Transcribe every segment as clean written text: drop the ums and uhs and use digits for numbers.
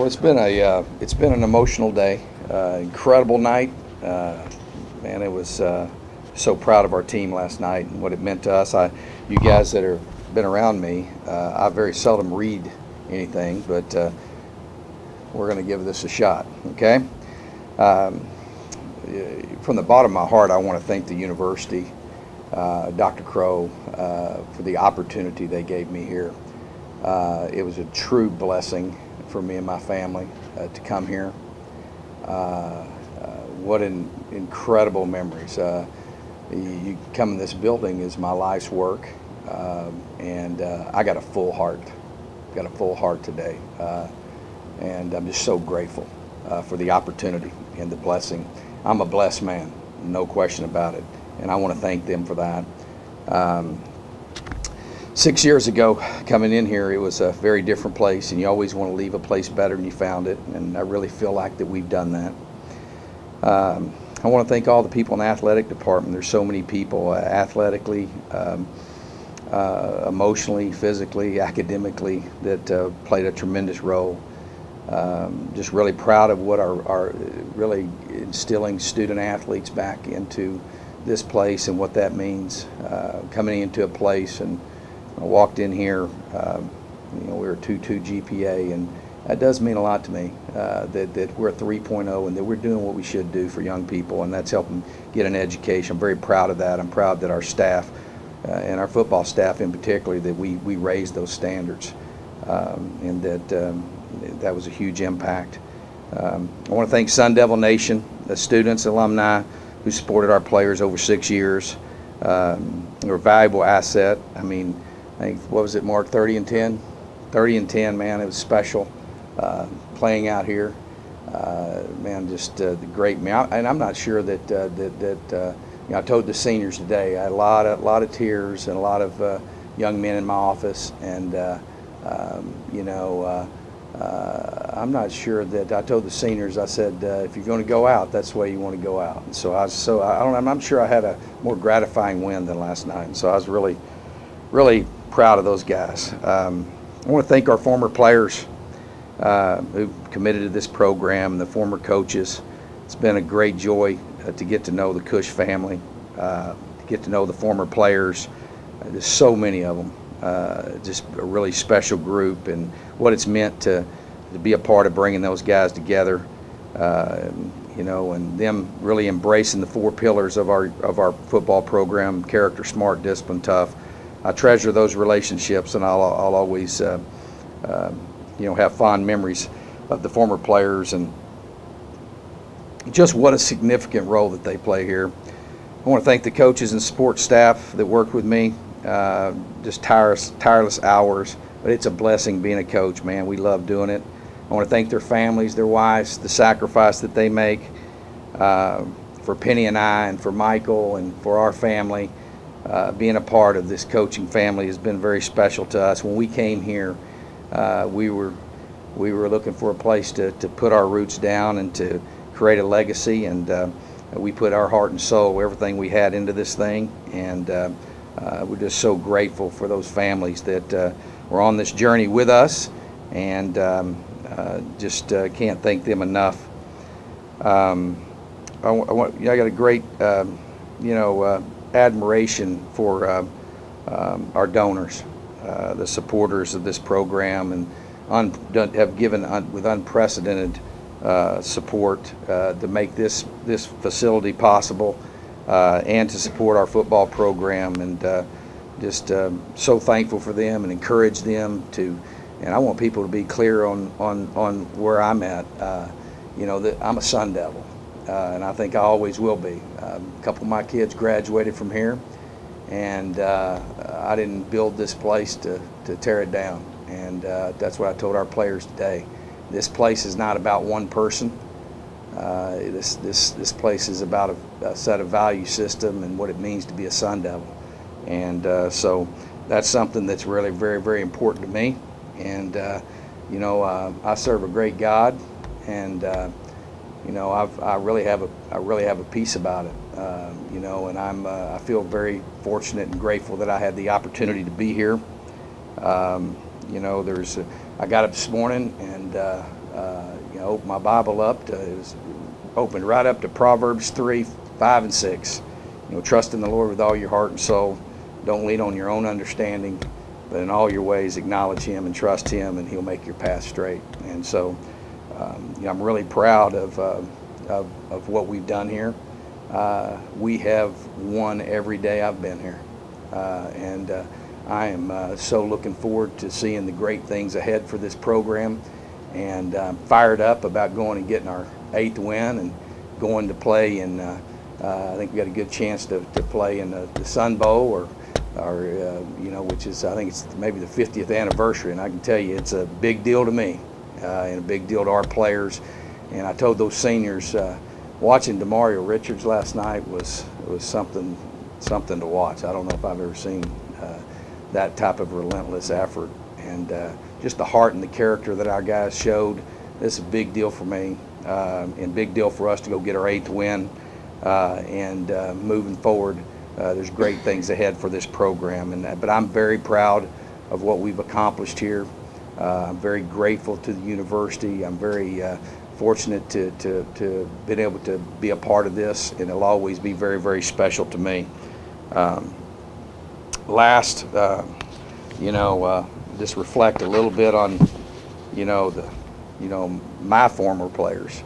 Well, it's been an emotional day, incredible night. Man, it was so proud of our team last night and what it meant to us. You guys that have been around me, I very seldom read anything, but we're going to give this a shot. Okay. From the bottom of my heart, I want to thank the university, Dr. Crow, for the opportunity they gave me here. It was a true blessing for me and my family to come here. What incredible memories. You come in this building is my life's work, and I got a full heart. Got a full heart today, and I'm just so grateful for the opportunity and the blessing. I'm a blessed man, no question about it, and I want to thank them for that. 6 years ago, coming in here, it was a very different place, and you always want to leave a place better than you found it, and I really feel like that we've done that. I want to thank all the people in the athletic department. There's so many people, athletically, emotionally, physically, academically, that played a tremendous role. Just really proud of what our really instilling student athletes back into this place and what that means. Coming into a place, and I walked in here, we were a 2.2 GPA, and that does mean a lot to me, that we're a 3.0 and that we're doing what we should do for young people, and that's helping get an education. I'm very proud of that. I'm proud that our staff, and our football staff in particular, that we raised those standards, and that was a huge impact. I want to thank Sun Devil Nation, the students, alumni who supported our players over 6 years. They're a valuable asset. I mean, I think, what was it, Mark, 30 and 10? 30 and 10, man, it was special playing out here. Man, just the great man. And I'm not sure that I told the seniors today, I had a lot of tears and a lot of young men in my office, and I'm not sure that I told the seniors, I said, if you're going to go out, that's the way you want to go out. And so I'm sure I had a more gratifying win than last night. And so I was really proud of those guys. I want to thank our former players who committed to this program, and the former coaches. It's been a great joy to get to know the Cush family, to get to know the former players. There's so many of them. Just a really special group, and what it's meant to be a part of bringing those guys together, and them really embracing the four pillars of our football program: character, smart, discipline, tough. I treasure those relationships, and I'll always have fond memories of the former players and just what a significant role that they play here. I want to thank the coaches and support staff that worked with me. Just tireless hours, but it's a blessing being a coach, man. We love doing it. I want to thank their families, their wives, the sacrifice that they make for Penny and I, and for Michael, and for our family. Being a part of this coaching family has been very special to us. When we came here, we were looking for a place to put our roots down and to create a legacy, and we put our heart and soul, everything we had, into this thing, and we're just so grateful for those families that were on this journey with us, and just can't thank them enough. I got a great admiration for our donors, the supporters of this program, and have given with unprecedented support to make this facility possible, and to support our football program, and just so thankful for them and encourage them to. And I want people to be clear on where I'm at. That I'm a Sun Devil, and I think I always will be. A couple of my kids graduated from here, and I didn't build this place to tear it down. And that's what I told our players today. This place is not about one person. This place is about a set of value system and what it means to be a Sun Devil, and so that's something that's really very, very important to me. And I serve a great God, and I really have a peace about it. And I feel very fortunate and grateful that I had the opportunity to be here. I got up this morning, and Opened my Bible up it was opened right up to Proverbs 3, 5, and 6. Trust in the Lord with all your heart and soul. Don't lean on your own understanding, but in all your ways acknowledge Him and trust Him, and He'll make your path straight. And so, I'm really proud of what we've done here. We have won every day I've been here, and I am so looking forward to seeing the great things ahead for this program, and I'm fired up about going and getting our 8th win and going to play in. I think we got a good chance to play in the Sun Bowl, or which is, I think it's maybe the 50th anniversary, and I can tell you it's a big deal to me, and a big deal to our players. And I told those seniors, watching Demario Richards last night was something to watch. I don't know if I've ever seen that type of relentless effort, and just the heart and the character that our guys showed. This is a big deal for me, and big deal for us to go get our 8th win, and moving forward. There's great things ahead for this program, but I'm very proud of what we've accomplished here. I'm very grateful to the university. I'm very fortunate to been able to be a part of this, and it'll always be very, very special to me. Just reflect a little bit on, my former players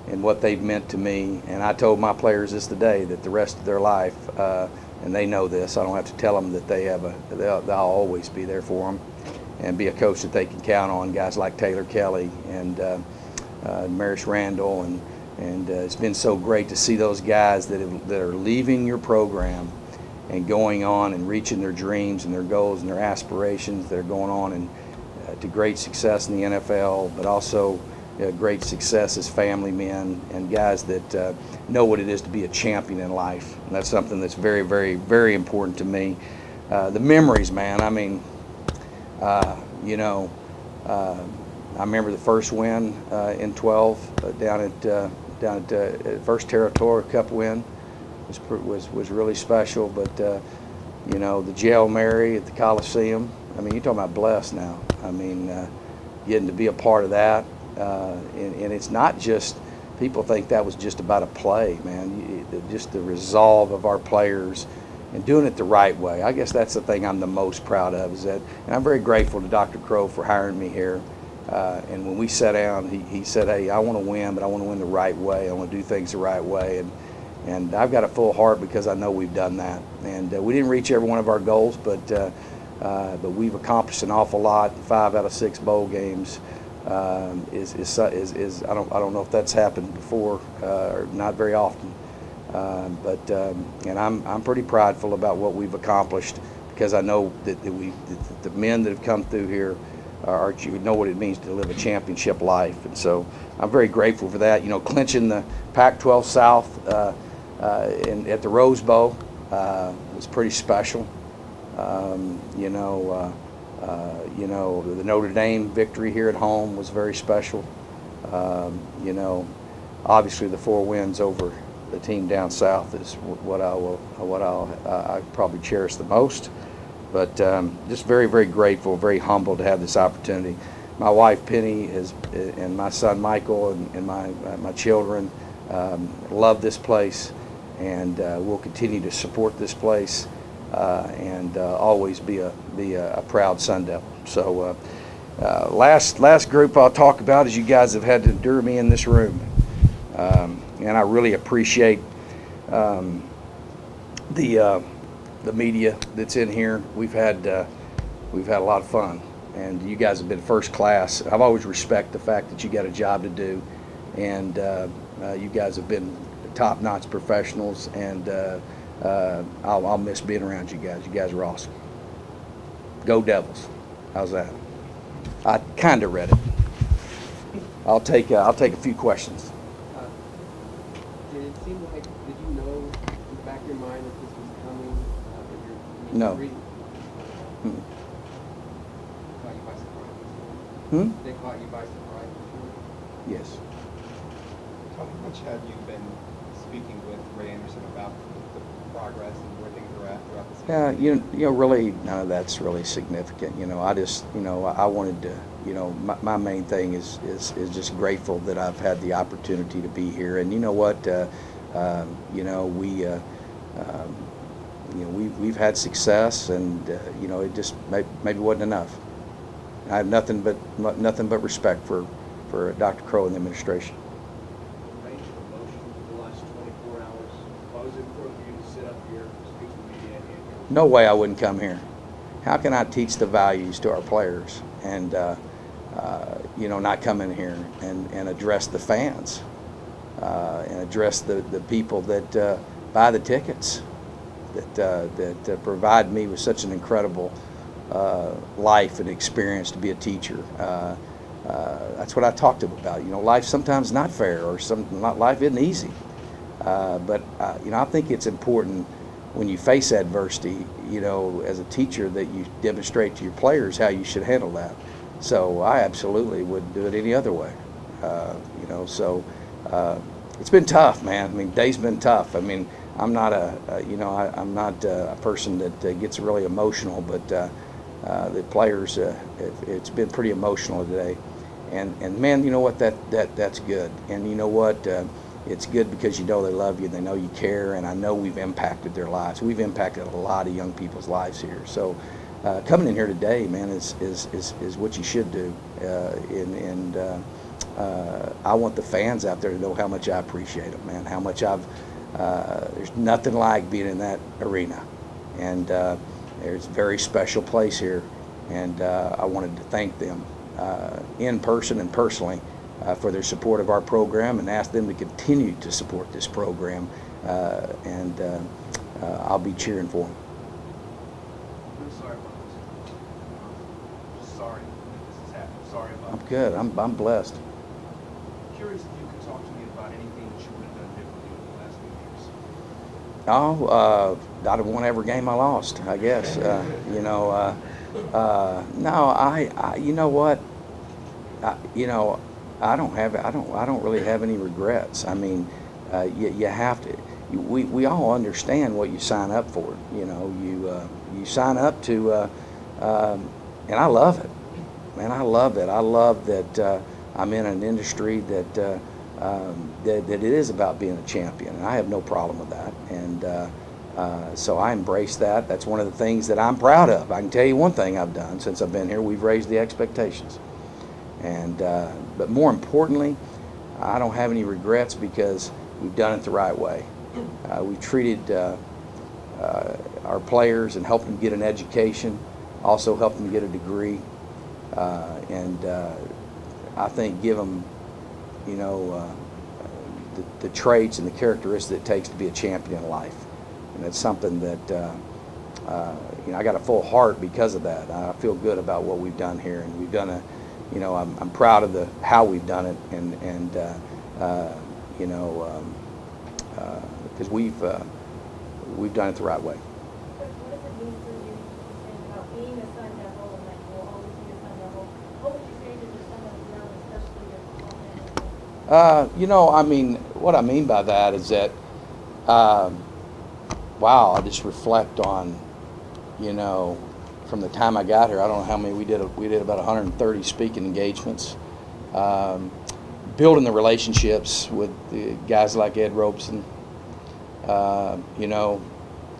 and what they've meant to me. And I told my players this today, that the rest of their life, and they know this, I don't have to tell them that they'll always be there for them and be a coach that they can count on. Guys like Taylor Kelly and Maris Randall, and it's been so great to see those guys that are leaving your program and going on and reaching their dreams and their goals and their aspirations. They're going on and to great success in the NFL, but also great success as family men and guys that know what it is to be a champion in life. And that's something that's very, very, very important to me. The memories, man. I mean, I remember the first win in 12 down at first Territorial Cup win was really special. But the Jail Mary at the Coliseum. I mean, you're talking about blessed now. I mean, getting to be a part of that, and it's not just, people think that was just about a play, man. Just the resolve of our players and doing it the right way. I guess that's the thing I'm the most proud of, is that, and I'm very grateful to Dr. Crow for hiring me here. And when we sat down, he said, hey, I want to win, but I want to win the right way. I want to do things the right way. And I've got a full heart because I know we've done that. And we didn't reach every one of our goals, but we've accomplished an awful lot. 5 out of 6 bowl games is I don't know if that's happened before, or not very often. And I'm pretty prideful about what we've accomplished, because I know that the men that have come through here know what it means to live a championship life. And so I'm very grateful for that. Clinching the Pac-12 South at the Rose Bowl was pretty special. The Notre Dame victory here at home was very special. Obviously the 4 wins over the team down south is what I probably cherish the most. But just very, very grateful, very humbled to have this opportunity. My wife Penny and my son Michael and my children love this place, and we'll continue to support this place and always be a proud Sun Devil. So last group I'll talk about is you guys have had to endure me in this room, and I really appreciate the media that's in here. We've had a lot of fun, and you guys have been first class. I've always respected the fact that you got a job to do, and you guys have been top-notch professionals, and I'll miss being around you guys. You guys are awesome. Go Devils. How's that? I kind of read it. I'll take a few questions. Did it seem like, did you know in the back of your mind that this was coming? No. Hmm. Caught you by surprise? Hmm? They caught you by surprise? Yes. How much have you been speaking with Ray Anderson about the progress and where things are at throughout the season? Yeah, really none of that's really significant. I just, I wanted to you know, my main thing is just grateful that I've had the opportunity to be here. And you know what, you know, we've had success, and you know, it just maybe wasn't enough. I have nothing but respect for Dr. Crow and the administration. Range of emotion for the last 24 hours. Why was it important for you to sit up here, speak to the media, and No way I wouldn't come here. How can I teach the values to our players and you know, not come in here and address the fans and address the people that buy the tickets, that provide me with such an incredible life and experience to be a teacher. That's what I talked about. You know, life sometimes not fair, or life isn't easy. But you know, I think it's important when you face adversity, you know, as a teacher, that you demonstrate to your players how you should handle that. So I absolutely wouldn't do it any other way. You know, so it's been tough, man. I mean, day's been tough. I mean, I'm not you know, I'm not a person that gets really emotional, but the players, it's been pretty emotional today. And man, you know what, that's good. And you know what, it's good because you know they love you, they know you care, and I know we've impacted their lives. We've impacted a lot of young people's lives here. So coming in here today, man, is what you should do. And I want the fans out there to know how much I appreciate them, man. How much there's nothing like being in that arena, and there's a very special place here, and I wanted to thank them in person and personally for their support of our program, and ask them to continue to support this program, and I'll be cheering for them. I'm sorry about this. Just sorry that this has happened. Sorry about I'm good. I'm blessed. Curious if you could talk to me about anything that you would have done differently over the last few years. Oh, I'd have won every game I lost, I guess. You know, no, I you know what, you know, I don't really have any regrets. I mean, you have to. We all understand what you sign up for. You know, you sign up to, and I love it, man. I love it. I love that I'm in an industry that it is about being a champion, and I have no problem with that. And so I embrace that. That's one of the things that I'm proud of. I can tell you one thing I've done since I've been here: we've raised the expectations. And but more importantly, I don't have any regrets because we've done it the right way. We've treated our players and helped them get an education, also helped them get a degree, and I think give them, you know, the traits and the characteristics it takes to be a champion in life. And it's something that you know, I got a full heart because of that. I feel good about what we've done here, and we've done you know, I'm proud of how we've done it, and you know, because we've done it the right way. What does it mean for you to think about being a Sun Devil and that you'll always be a Sun Devil? What would you say to just someone around, especially your football fans? You know, I mean, what I mean by that is that, wow, I just reflect on, you know, from the time I got here, I don't know how many we did about 130 speaking engagements, building the relationships with the guys like Ed Robeson. You know,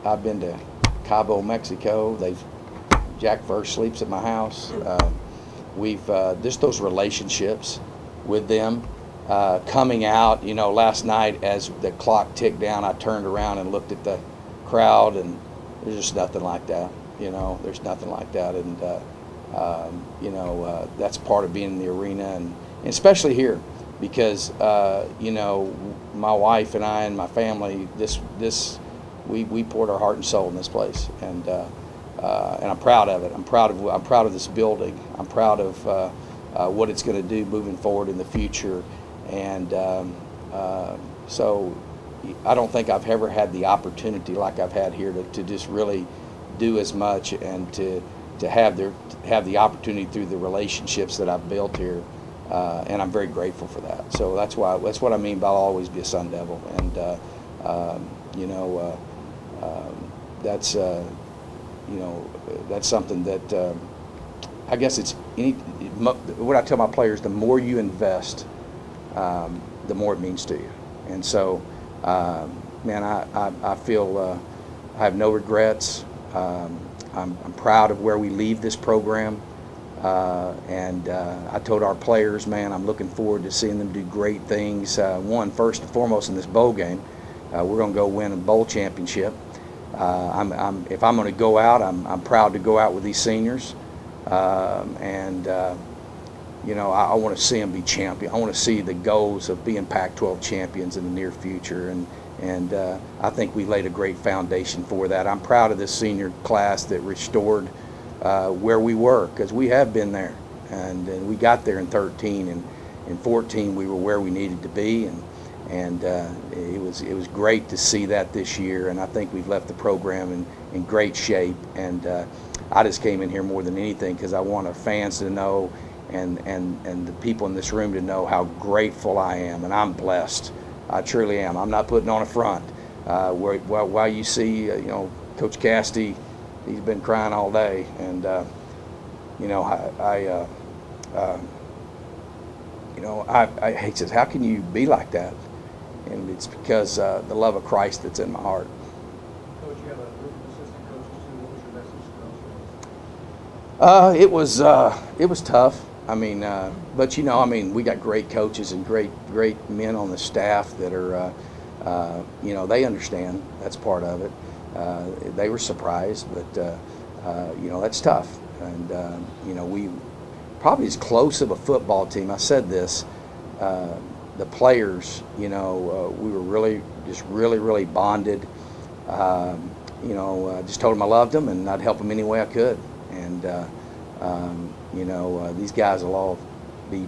I've been to Cabo, Mexico. Jack First sleeps at my house. We've just those relationships with them. Coming out, you know, last night as the clock ticked down, I turned around and looked at the crowd, and there's just nothing like that. You know, there's nothing like that, and you know, that's part of being in the arena, and especially here, because you know, my wife and I and my family, we poured our heart and soul in this place, and I'm proud of it. I'm proud of this building. I'm proud of what it's going to do moving forward in the future, and so I don't think I've ever had the opportunity like I've had here to just really do as much, and to have the opportunity through the relationships that I've built here, and I'm very grateful for that. So that's what I mean by I'll always be a Sun Devil, and you know, that's you know, that's something that I guess it's what I tell my players: the more you invest, the more it means to you. And so, man, I feel I have no regrets. I'm proud of where we leave this program. And I told our players, man, I'm looking forward to seeing them do great things. First and foremost in this bowl game, we're going to go win a bowl championship. If I'm going to go out, I'm proud to go out with these seniors. You know, I want to see them be champion. I want to see the goals of being Pac-12 champions in the near future. And I think we laid a great foundation for that. I'm proud of this senior class that restored where we were, because we have been there, and we got there in 13, and in 14 we were where we needed to be, and it was great to see that this year, and I think we've left the program in great shape. And I just came in here more than anything because I want our fans to know, and the people in this room to know how grateful I am, and I'm blessed. I truly am. I'm not putting on a front. While you see, you know, Coach Castee, he's been crying all day, and you know, he says, "How can you be like that?" And it's because the love of Christ that's in my heart. Coach, you have a group of assistant coaches too. What was your message to those? It was tough. I mean, but you know, I mean, we got great coaches and great men on the staff that are, you know, they understand. That's part of it. They were surprised, but you know, that's tough. And you know, we probably as close of a football team. I said this. The players, you know, we were really bonded. You know, just told them I loved them and I'd help them any way I could. And you know, these guys will all be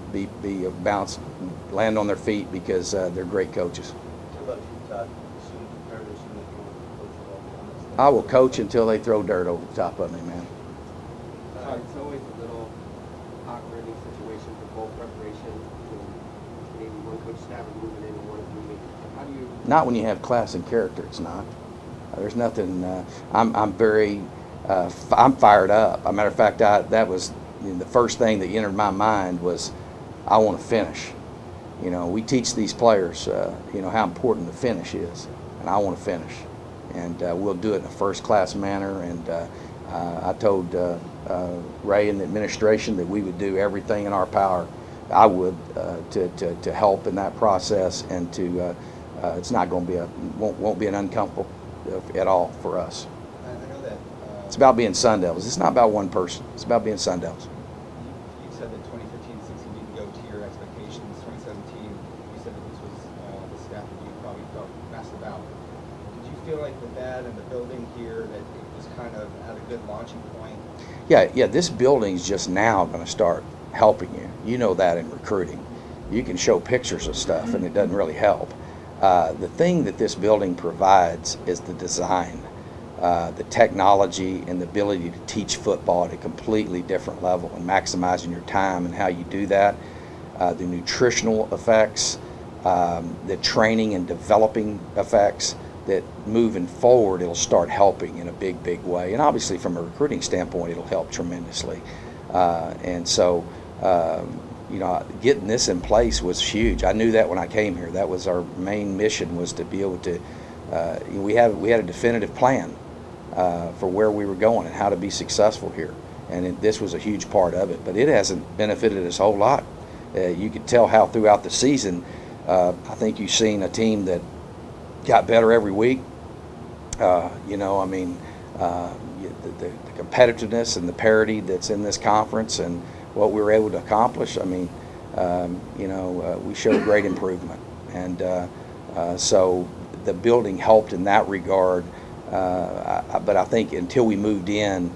land on their feet because they're great coaches. How about you, Todd? Soon, fairly soon, if you want to coach football. I will coach until they throw dirt over the top of me, man. It's always a little awkward situation for bowl preparation. Maybe one coach staff is moving in and one is moving. How do you? Not when you have class and character. It's not. There's nothing. I'm very. I'm fired up. As a matter of fact, that was, you know, the first thing that entered my mind was, I want to finish. You know, we teach these players, you know, how important the finish is, and I want to finish, and we'll do it in a first-class manner. And I told Ray and the administration that we would do everything in our power. I would to help in that process, and to it's not going to be won't be an uncomfortable at all for us. I know that. It's about being Sun Devils. It's not about one person. It's about being Sun Devils. You said that 2015-16 didn't go to your expectations. 2017, you said that this was the staff that you probably felt best about. Did you feel like with that and the building here that it was kind of at a good launching point? Yeah. This building's just now going to start helping you. You know that in recruiting. You can show pictures of stuff, and it doesn't really help. The thing that this building provides is the design. The technology and the ability to teach football at a completely different level and maximizing your time and how you do that. The nutritional effects, the training and developing effects that moving forward it'll start helping in a big way. And obviously from a recruiting standpoint it'll help tremendously. And so you know, getting this in place was huge. I knew that when I came here. That was our main mission, was to be able to we had a definitive plan for where we were going and how to be successful here, and this was a huge part of it. But it hasn't benefited us a whole lot. You could tell how throughout the season, I think you've seen a team that got better every week. You know, I mean, the competitiveness and the parity that's in this conference and what we were able to accomplish. I mean, you know, we showed great improvement, and so the building helped in that regard. But I think until we moved in,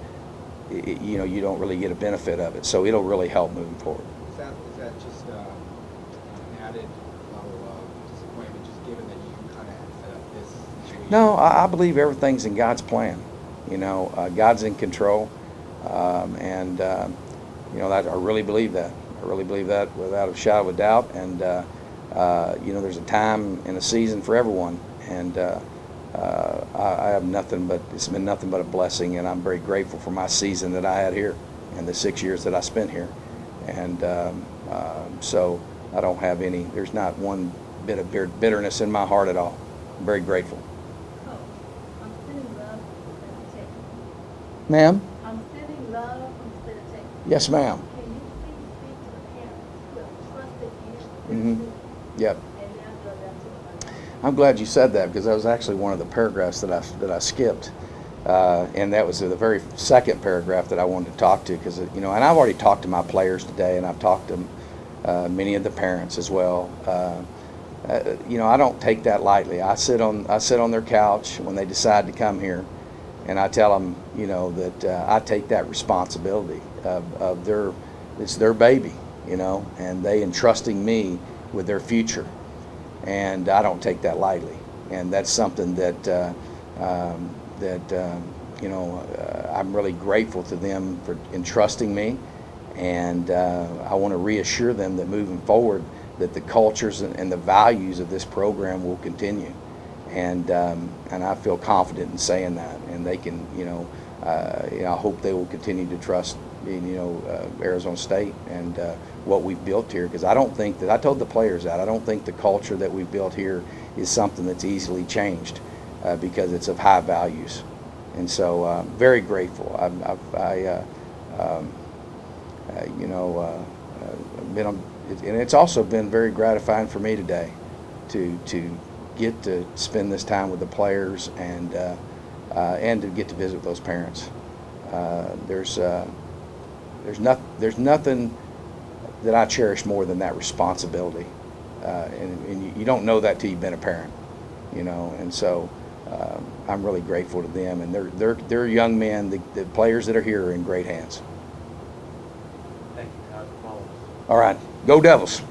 you know, you don't really get a benefit of it. So it'll really help moving forward. Is that just an added level of disappointment, just given that you kind of had set up this situation? No, I believe everything's in God's plan. You know, God's in control, and you know, that I really believe that. I really believe that without a shadow of a doubt. And you know, there's a time and a season for everyone, and I have nothing but, it's been nothing but a blessing, and I'm very grateful for my season that I had here. and the 6 years that I spent here. And so I don't have any, there's not one bit of bitterness in my heart at all. I'm very grateful. Coach, I'm sending love from the state of Texas. Ma'am? I'm sending love from the state of Texas. Yes, ma'am. Can you please speak to the parents who have trusted you? Mm-hmm. Yep. And now go down to the money. I'm glad you said that, because that was actually one of the paragraphs that I skipped. And that was the very second paragraph that I wanted to talk to, because, you know, and I've already talked to my players today, and I've talked to many of the parents as well. You know, I don't take that lightly. I sit on their couch when they decide to come here, and I tell them, you know, that I take that responsibility of it's their baby, you know, and they entrusting me with their future, and I don't take that lightly. And that's something that you know, I'm really grateful to them for entrusting me, and I want to reassure them that moving forward, that the cultures and the values of this program will continue, and I feel confident in saying that, and they can, you know, I hope they will continue to trust, you know, Arizona State and what we've built here, because I don't think that, I told the players that, I don't think the culture that we've built here is something that's easily changed, because it's of high values. And so very grateful. You know, been on, and it's also been very gratifying for me today to get to spend this time with the players, and to get to visit those parents. There's nothing that I cherish more than that responsibility, and you don't know that till you've been a parent, you know. And so I'm really grateful to them, and they're young men. The players that are here are in great hands. Thank you, Todd, for following us. All right, go Devils.